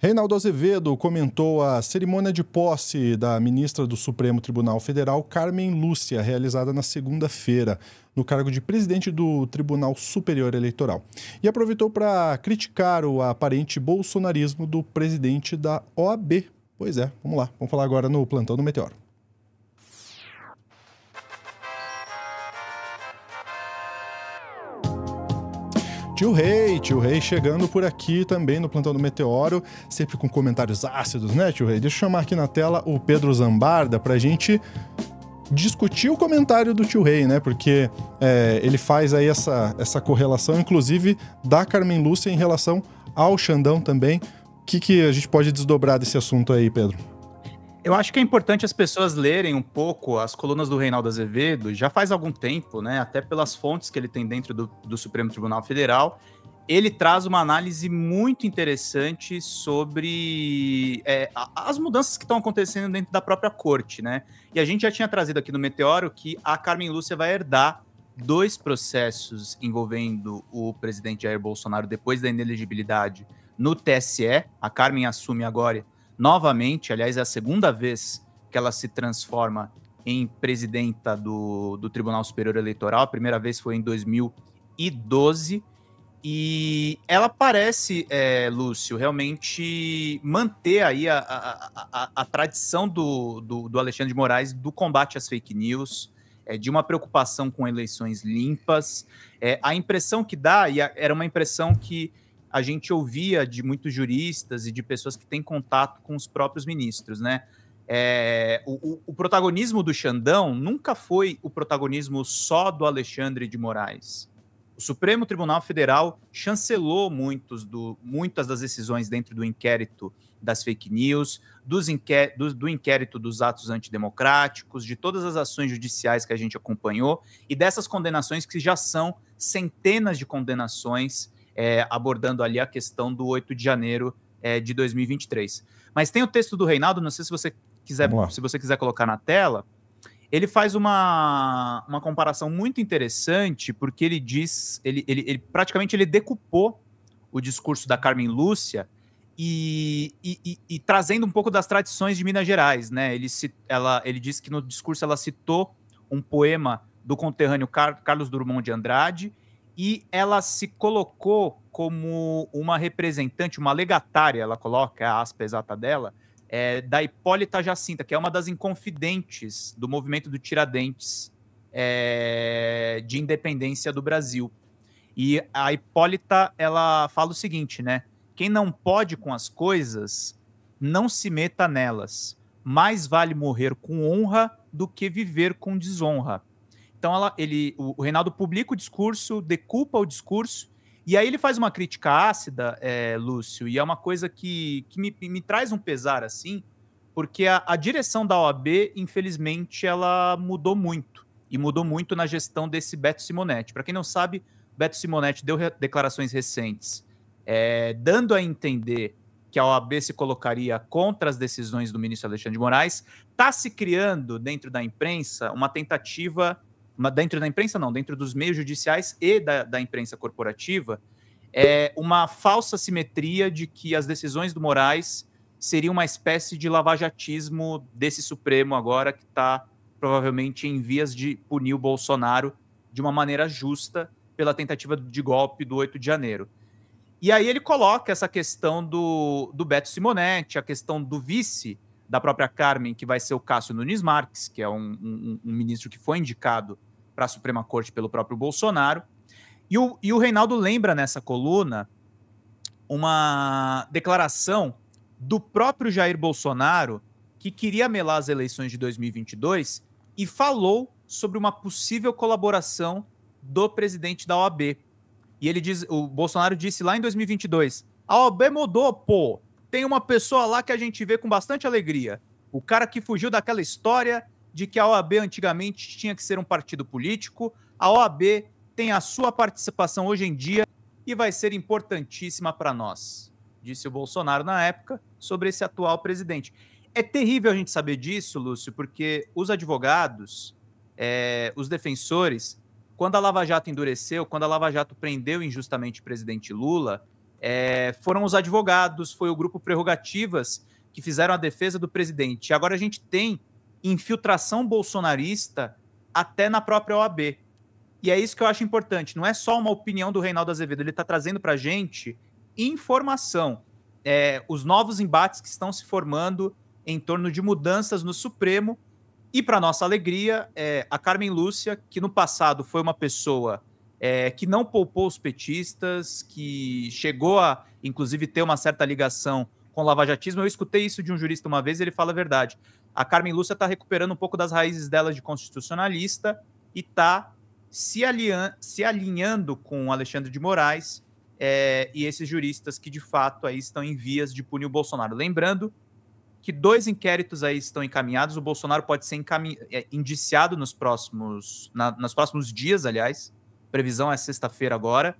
Reinaldo Azevedo comentou a cerimônia de posse da ministra do Supremo Tribunal Federal, Carmen Lúcia, realizada na segunda-feira, no cargo de presidente do Tribunal Superior Eleitoral. E aproveitou para criticar o aparente bolsonarismo do presidente da OAB. Pois é, vamos lá, vamos falar agora no Plantão do Meteoro. Tio Rei chegando por aqui também no Plantão do Meteoro, sempre com comentários ácidos, né, Tio Rei? Deixa eu chamar aqui na tela o Pedro Zambarda pra gente discutir o comentário do Tio Rei, né? Porque ele faz aí essa correlação, inclusive, da Carmen Lúcia em relação ao Xandão também. O que a gente pode desdobrar desse assunto aí, Pedro? Eu acho que é importante as pessoas lerem um pouco as colunas do Reinaldo Azevedo, já faz algum tempo, né? Até pelas fontes que ele tem dentro do Supremo Tribunal Federal. Ele traz uma análise muito interessante sobre as mudanças que estão acontecendo dentro da própria corte, né? E a gente já tinha trazido aqui no Meteoro que a Carmen Lúcia vai herdar 2 processos envolvendo o presidente Jair Bolsonaro depois da inelegibilidade no TSE. A Carmen assume agora novamente, aliás, é a segunda vez que ela se transforma em presidenta do Tribunal Superior Eleitoral. A primeira vez foi em 2012. E ela parece, Lúcio, realmente manter aí a tradição do Alexandre de Moraes do combate às fake news, de uma preocupação com eleições limpas. A impressão que dá, e era uma impressão que a gente ouvia de muitos juristas e de pessoas que têm contato com os próprios ministros, né? O protagonismo do Xandão nunca foi o protagonismo só do Alexandre de Moraes. O Supremo Tribunal Federal chancelou muitas das decisões dentro do inquérito das fake news, do inquérito dos atos antidemocráticos, de todas as ações judiciais que a gente acompanhou e dessas condenações que já são centenas de condenações, abordando ali a questão do 8 de janeiro de 2023. Mas tem o texto do Reinaldo, não sei se você quiser colocar na tela. Ele faz uma comparação muito interessante, porque ele diz, ele praticamente decupou o discurso da Carmen Lúcia e trazendo um pouco das tradições de Minas Gerais, né? Ele disse que no discurso ela citou um poema do conterrâneo Carlos Drummond de Andrade, e ela se colocou como uma representante, uma legatária, ela coloca, a aspa exata dela, da Hipólita Jacinta, que é uma das inconfidentes do movimento do Tiradentes de independência do Brasil. E a Hipólita, ela fala o seguinte, né? Quem não pode com as coisas, não se meta nelas. Mais vale morrer com honra do que viver com desonra. Então o Reinaldo publica o discurso, decupa o discurso, e aí ele faz uma crítica ácida, Lúcio, e é uma coisa que me traz um pesar, assim, porque a direção da OAB, infelizmente, ela mudou muito, e mudou muito na gestão desse Beto Simonetti. Para quem não sabe, Beto Simonetti deu declarações recentes, dando a entender que a OAB se colocaria contra as decisões do ministro Alexandre de Moraes. Está se criando, dentro da imprensa, uma tentativa... dentro da imprensa não, dentro dos meios judiciais e da imprensa corporativa, uma falsa simetria de que as decisões do Moraes seriam uma espécie de lavajatismo desse Supremo agora, que está provavelmente em vias de punir o Bolsonaro de uma maneira justa pela tentativa de golpe do 8 de janeiro. E aí ele coloca essa questão do Beto Simonetti, a questão do vice da própria Carmen, que vai ser o Cássio Nunes Marques, que é um ministro que foi indicado para a Suprema Corte pelo próprio Bolsonaro. E o Reinaldo lembra nessa coluna uma declaração do próprio Jair Bolsonaro, que queria melar as eleições de 2022 e falou sobre uma possível colaboração do presidente da OAB. E o Bolsonaro disse lá em 2022, a OAB mudou, pô. Tem uma pessoa lá que a gente vê com bastante alegria. O cara que fugiu daquela história de que a OAB antigamente tinha que ser um partido político. A OAB tem a sua participação hoje em dia e vai ser importantíssima para nós, disse o Bolsonaro na época sobre esse atual presidente. É terrível a gente saber disso, Lúcio, porque os advogados, os defensores, quando a Lava Jato endureceu, quando a Lava Jato prendeu injustamente o presidente Lula, foram os advogados, foi o grupo Prerrogativas que fizeram a defesa do presidente. E agora a gente tem infiltração bolsonarista até na própria OAB. E é isso que eu acho importante. Não é só uma opinião do Reinaldo Azevedo, ele está trazendo para a gente informação. Os novos embates que estão se formando em torno de mudanças no Supremo. E, para nossa alegria, a Carmen Lúcia, que no passado foi uma pessoa que não poupou os petistas, que chegou a, inclusive, ter uma certa ligação com o lavajatismo. Eu escutei isso de um jurista uma vez e ele fala a verdade. A Carmen Lúcia está recuperando um pouco das raízes dela de constitucionalista e está se alinhando com o Alexandre de Moraes e esses juristas que, de fato, aí estão em vias de punir o Bolsonaro. Lembrando que 2 inquéritos aí estão encaminhados, o Bolsonaro pode ser indiciado nos próximos dias, aliás, previsão é sexta-feira agora,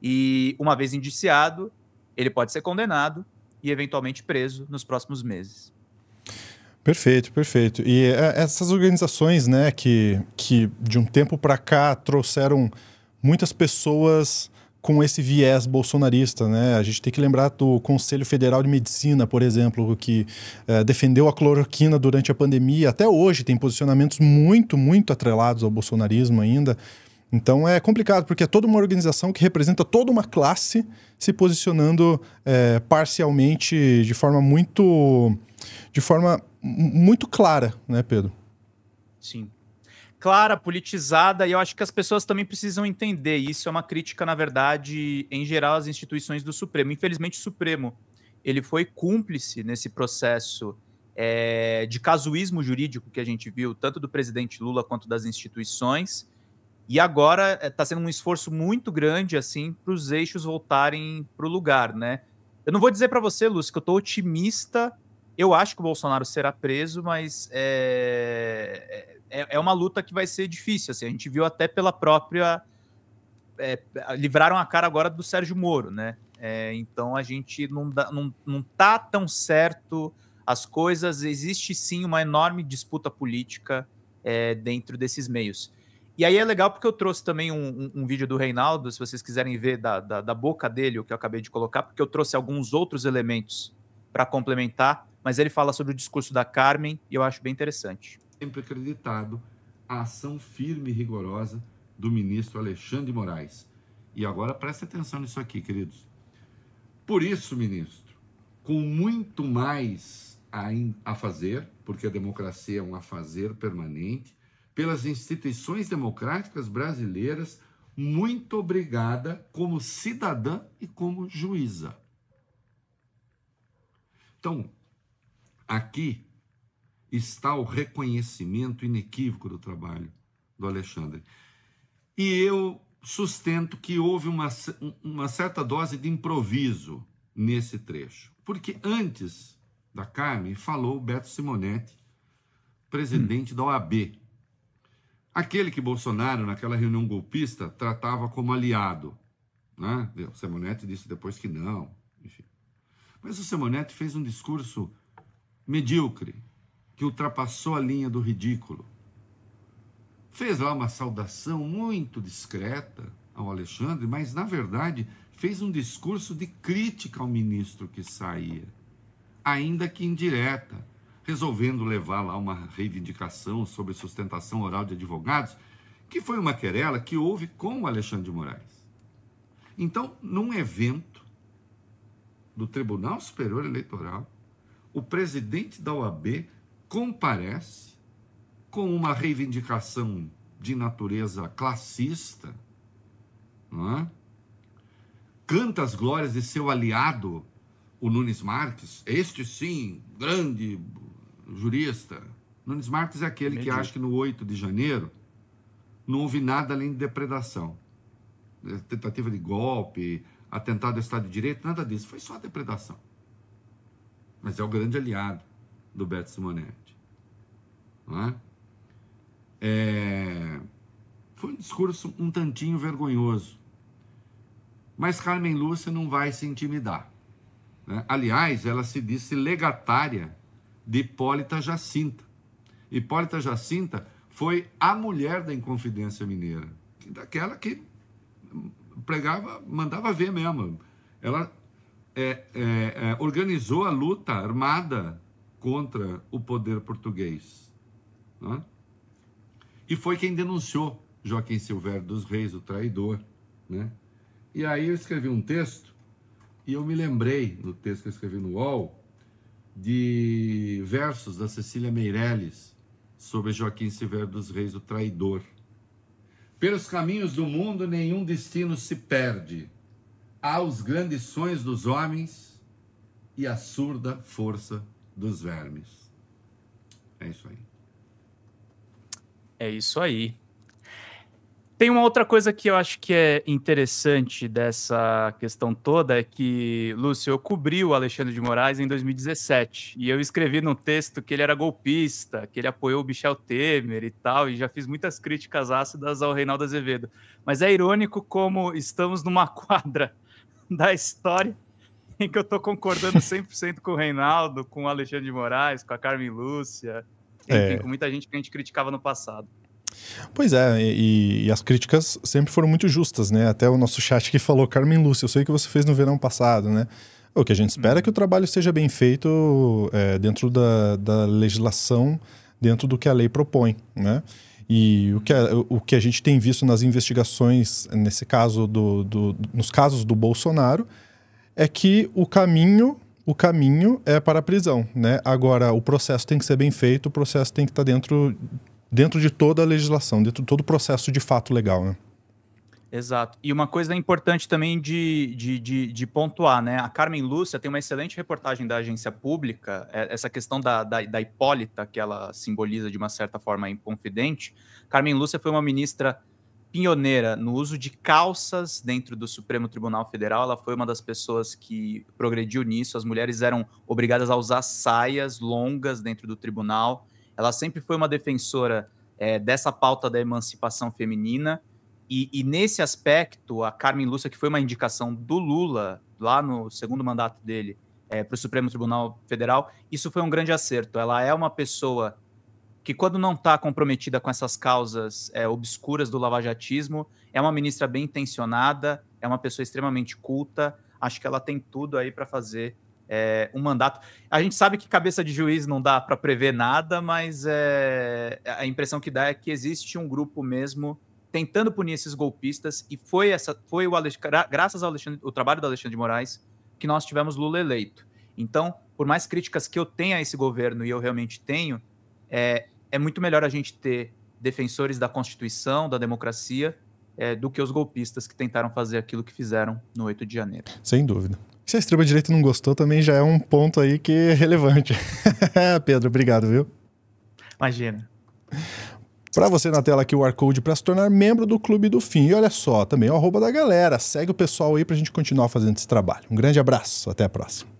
e uma vez indiciado, ele pode ser condenado e eventualmente preso nos próximos meses. Perfeito, perfeito. E essas organizações, né, que de um tempo para cá trouxeram muitas pessoas com esse viés bolsonarista, né? A gente tem que lembrar do Conselho Federal de Medicina, por exemplo, que defendeu a cloroquina durante a pandemia. Até hoje tem posicionamentos muito, muito atrelados ao bolsonarismo ainda. Então é complicado, porque é toda uma organização que representa toda uma classe se posicionando parcialmente de forma muito clara, né, Pedro? Sim. Clara, politizada, e eu acho que as pessoas também precisam entender. Isso é uma crítica, na verdade, em geral, às instituições do Supremo. Infelizmente, o Supremo ele foi cúmplice nesse processo de casuísmo jurídico que a gente viu, tanto do presidente Lula quanto das instituições. E agora está sendo um esforço muito grande assim, para os eixos voltarem para o lugar, né? Eu não vou dizer para você, Lúcio, que eu estou otimista. Eu acho que o Bolsonaro será preso, mas é uma luta que vai ser difícil. Assim, a gente viu até pela própria... livraram a cara agora do Sérgio Moro, né? Então a gente não tá tão certo as coisas. Existe sim uma enorme disputa política dentro desses meios. E aí é legal porque eu trouxe também um vídeo do Reinaldo, se vocês quiserem ver da boca dele, o que eu acabei de colocar, porque eu trouxe alguns outros elementos para complementar, mas ele fala sobre o discurso da Carmen e eu acho bem interessante. Sempre acreditado a ação firme e rigorosa do ministro Alexandre de Moraes. E agora preste atenção nisso aqui, queridos. Por isso, ministro, com muito mais a fazer, porque a democracia é um afazer permanente, pelas instituições democráticas brasileiras, muito obrigada como cidadã e como juíza. Então, aqui está o reconhecimento inequívoco do trabalho do Alexandre. E eu sustento que houve uma certa dose de improviso nesse trecho. Porque antes da Carmen falou o Beto Simonetti, presidente da OAB. Aquele que Bolsonaro, naquela reunião golpista, tratava como aliado. Né? O Simonetti disse depois que não. Enfim. Mas o Simonetti fez um discurso medíocre, que ultrapassou a linha do ridículo. Fez lá uma saudação muito discreta ao Alexandre, mas, na verdade, fez um discurso de crítica ao ministro que saía, ainda que indireta, resolvendo levar lá uma reivindicação sobre sustentação oral de advogados, que foi uma querela que houve com o Alexandre de Moraes. Então, num evento do Tribunal Superior Eleitoral, o presidente da OAB comparece com uma reivindicação de natureza classista, não é? Canta as glórias de seu aliado, o Nunes Marques, este sim, grande jurista. Nunes Marques é aquele que acha que no 8 de janeiro não houve nada além de depredação. Tentativa de golpe, atentado ao Estado de Direito, nada disso. Foi só depredação. Mas é o grande aliado do Beto Simonetti. Não é? Foi um discurso um tantinho vergonhoso. Mas Carmen Lúcia não vai se intimidar. Né? Aliás, ela se disse legatária de Hipólita Jacinta. Hipólita Jacinta foi a mulher da Inconfidência Mineira, daquela que pregava, mandava ver mesmo. Ela organizou a luta armada contra o poder português, né? E foi quem denunciou Joaquim Silvério dos Reis, o traidor, né? E aí eu escrevi um texto, e eu me lembrei, no texto que eu escrevi no UOL, de versos da Cecília Meirelles sobre Joaquim Silvério dos Reis, o traidor. Pelos caminhos do mundo nenhum destino se perde. Há os grandes sonhos dos homens e a surda força dos vermes. É isso aí. É isso aí. Tem uma outra coisa que eu acho que é interessante dessa questão toda, é que, Lúcio, eu cobri o Alexandre de Moraes em 2017, e eu escrevi num texto que ele era golpista, que ele apoiou o Michel Temer e tal, e já fiz muitas críticas ácidas ao Reinaldo Azevedo. Mas é irônico como estamos numa quadra da história em que eu tô concordando 100% com o Reinaldo, com o Alexandre de Moraes, com a Carmen Lúcia, enfim, com muita gente que a gente criticava no passado. Pois é, e as críticas sempre foram muito justas, né? Até o nosso chat que falou, Carmen Lúcia, eu sei o que você fez no verão passado, né? O que a gente espera é que o trabalho seja bem feito dentro da legislação, dentro do que a lei propõe, né? E o que a gente tem visto nas investigações, nesse caso nos casos do Bolsonaro, é que o caminho é para a prisão, né? Agora, o processo tem que ser bem feito, o processo tem que estar dentro de toda a legislação, dentro de todo o processo de fato legal, né? Exato. E uma coisa importante também de pontuar, né? A Carmen Lúcia tem uma excelente reportagem da agência pública, essa questão da Hipólita, que ela simboliza de uma certa forma em Confidente. Carmen Lúcia foi uma ministra pioneira no uso de calças dentro do Supremo Tribunal Federal. Ela foi uma das pessoas que progrediu nisso. As mulheres eram obrigadas a usar saias longas dentro do tribunal. Ela sempre foi uma defensora dessa pauta da emancipação feminina. E nesse aspecto, a Carmen Lúcia, que foi uma indicação do Lula, lá no segundo mandato dele, para o Supremo Tribunal Federal, isso foi um grande acerto. Ela é uma pessoa que, quando não está comprometida com essas causas obscuras do lavajatismo, é uma ministra bem intencionada, é uma pessoa extremamente culta. Acho que ela tem tudo aí para fazer um mandato. A gente sabe que cabeça de juiz não dá para prever nada, mas a impressão que dá é que existe um grupo mesmo tentando punir esses golpistas, e foi graças ao trabalho do Alexandre de Moraes que nós tivemos Lula eleito. Então, por mais críticas que eu tenha a esse governo, e eu realmente tenho, é muito melhor a gente ter defensores da Constituição, da democracia, do que os golpistas que tentaram fazer aquilo que fizeram no 8 de janeiro. Sem dúvida. Se a extrema-direita não gostou, também já é um ponto aí que é relevante. Pedro, obrigado, viu? Imagina. Para você na tela aqui o QR Code para se tornar membro do Clube do Fim. E olha só, também o @ da galera. Segue o pessoal aí para a gente continuar fazendo esse trabalho. Um grande abraço, até a próxima.